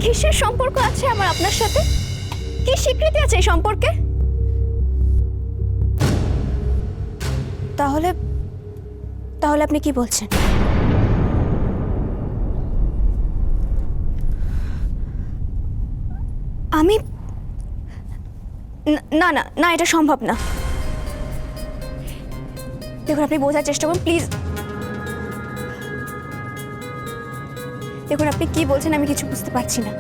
কিসের সম্পর্ক আছে আমার আপনার সাথে? কি স্বীকৃতি আছে এই সম্পর্কে? তাহলে তাহলে আপনি কি বলছেন? আমি না না না, এটা সম্ভব না। দেখুন, আপনি বোঝার চেষ্টা করুন প্লিজ। দেখুন, আপনি কি বলছেন আমি কিছু বুঝতে পারছি না।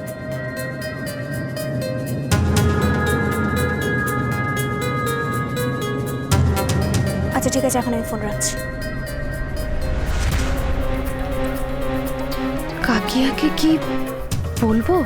আচ্ছা ঠিক আছে, এখন আমি ফোন রাখছি। কাকিয়াকে কি বলবো?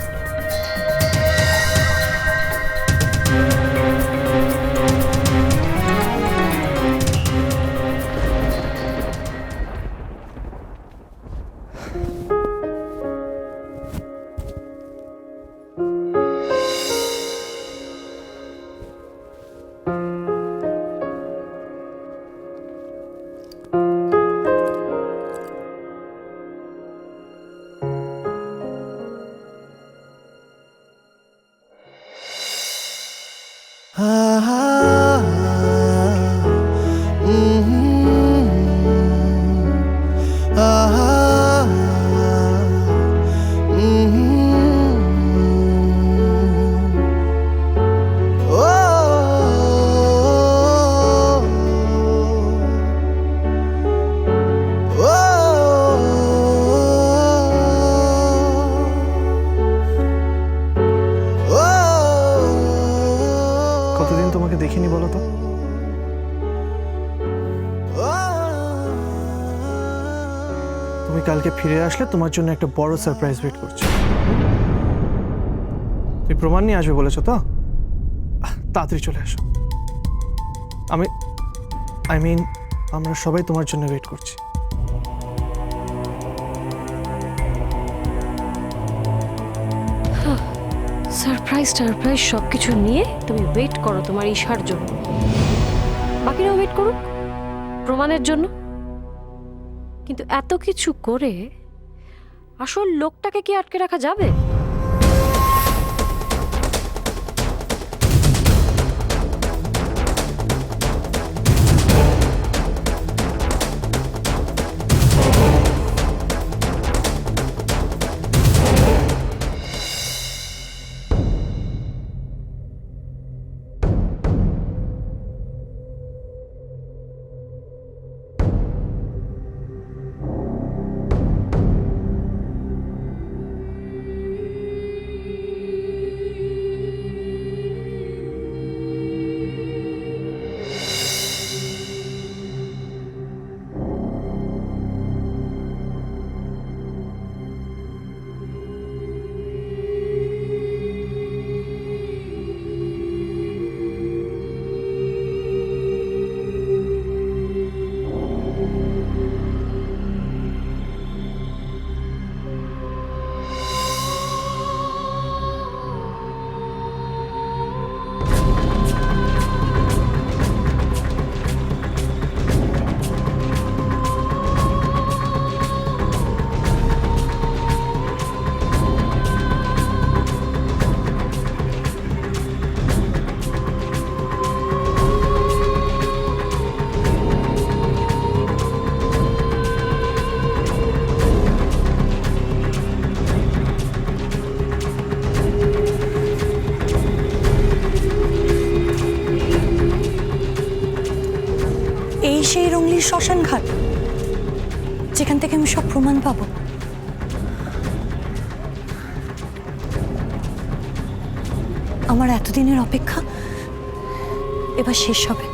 কতদিন তোমাকে দেখিনি বলো তো? তুমি কালকে ফিরে আসলে তোমার জন্য একটা বড় সারপ্রাইজ ওয়েট করছে। তুমি প্রমাণ নিয়ে আসবে বলেছো তো? তাড়াতাড়ি চলে আসো। আই মিন আমরা সবাই তোমার জন্য ওয়েট করছি। সারপ্রাইজ সবকিছু নিয়ে তুমি ওয়েট করো তোমার ঈশার জন্য, বাকিরাও ওয়েট করুক প্রমাণের জন্য। কিন্তু এত কিছু করে আসল লোকটাকে কি আটকে রাখা যাবে? এই সেই রঙলির শ্মশান ঘাট যেখান থেকে আমি সব প্রমাণ পাবো। আমার এতদিনের অপেক্ষা এবার শেষ হবে।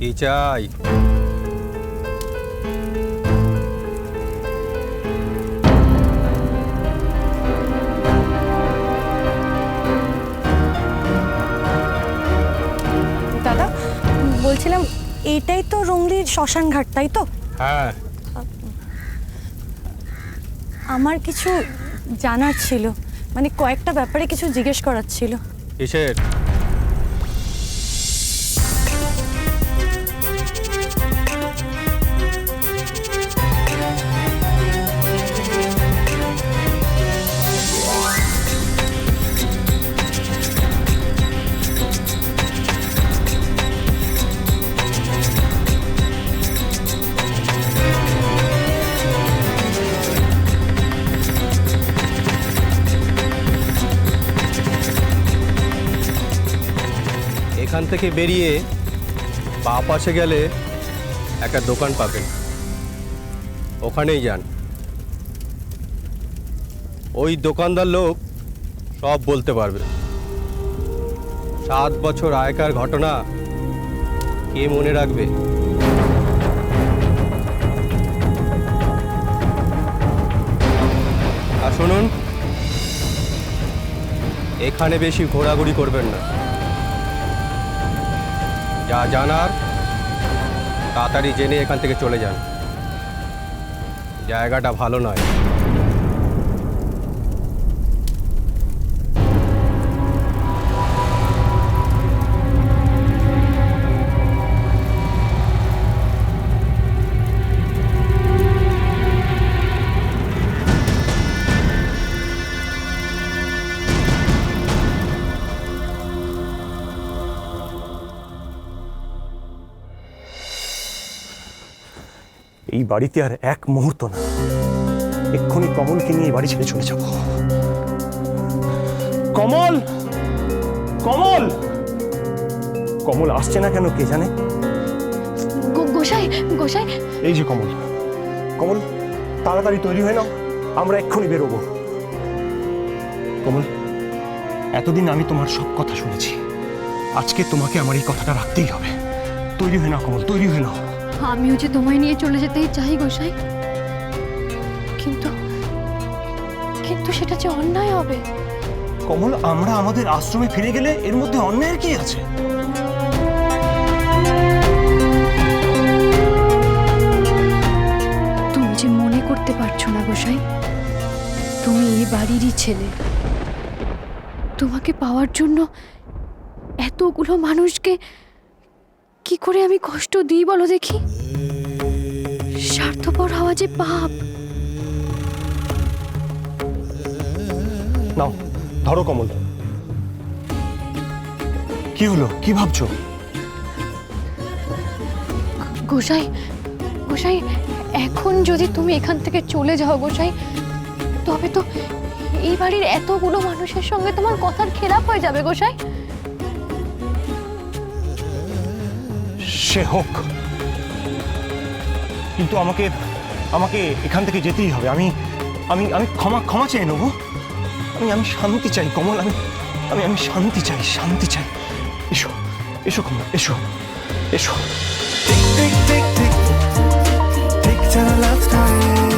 কি চাই? এটাই তো রুমলির শ্মশান ঘাট, তাই তো? হ্যাঁ। আমার কিছু জানার ছিল, মানে কয়েকটা ব্যাপারে কিছু জিজ্ঞেস করার ছিল। কিসের? এখান থেকে বেরিয়ে বাঁ পাশে গেলে একটা দোকান পাবেন, ওখানেই যান। ওই দোকানদার লোক সব বলতে পারবে। 7 বছর আগেকার ঘটনা কে মনে রাখবে? আর শুনুন, এখানে বেশি ঘোরাঘুরি করবেন না। যা জানার তাড়াতাড়ি জেনে এখান থেকে চলে যান, জায়গাটা ভালো নয়। এই বাড়িতে আর এক মুহূর্ত না, এক্ষুনি কমলকে নিয়ে এই বাড়ি ছেড়ে চলে যাব। কমল, কমল, কমল আসছে না কেন কে জানে। গোসাই গোসাই, এই যে কমল, কমল তাড়াতাড়ি তৈরি হয়ে নাও, আমরা এক্ষুনি বেরোবো। কমল, এতদিন আমি তোমার সব কথা শুনেছি, আজকে তোমাকে আমার এই কথাটা রাখতেই হবে। তৈরি হয়ে নাও কমল, তৈরি হয়ে নাও। আমিও যে তোমায় নিয়ে চলে যেতেই চাই গোসাই, কিন্তু কিন্তু সেটা যে অন্যায় হবে। কমল, আমরা আমাদের আশ্রমে ফিরে গেলে এর মধ্যে অন্যায়ের কি আছে? তুমি যে মনে করতে পারছো না গোসাই, তুমি এই বাড়িরই ছেলে। তোমাকে পাওয়ার জন্য এতগুলো মানুষকে কি করে আমি কষ্ট দিই বলো দেখি? স্বার্থপর হওয়া যে পাপ। নাও ধরো কমল। কি হলো, কি ভাবছো? গোসাই গোসাই, এখন যদি তুমি এখান থেকে চলে যাও গোসাই, তবে তো এই বাড়ির এতগুলো মানুষের সঙ্গে তোমার কথার খেলাপ হয়ে যাবে গোসাই। সে হোক, কিন্তু আমাকে আমাকে এখান থেকে যেতেই হবে। আমি আমি আমি ক্ষমা ক্ষমা চেয়ে নেবো। আমি শান্তি চাই কমল, আমি শান্তি চাই, শান্তি চাই। এসো এসো কমল, এসো এসো। Tick, tick, tick, tick. Tick till the love story.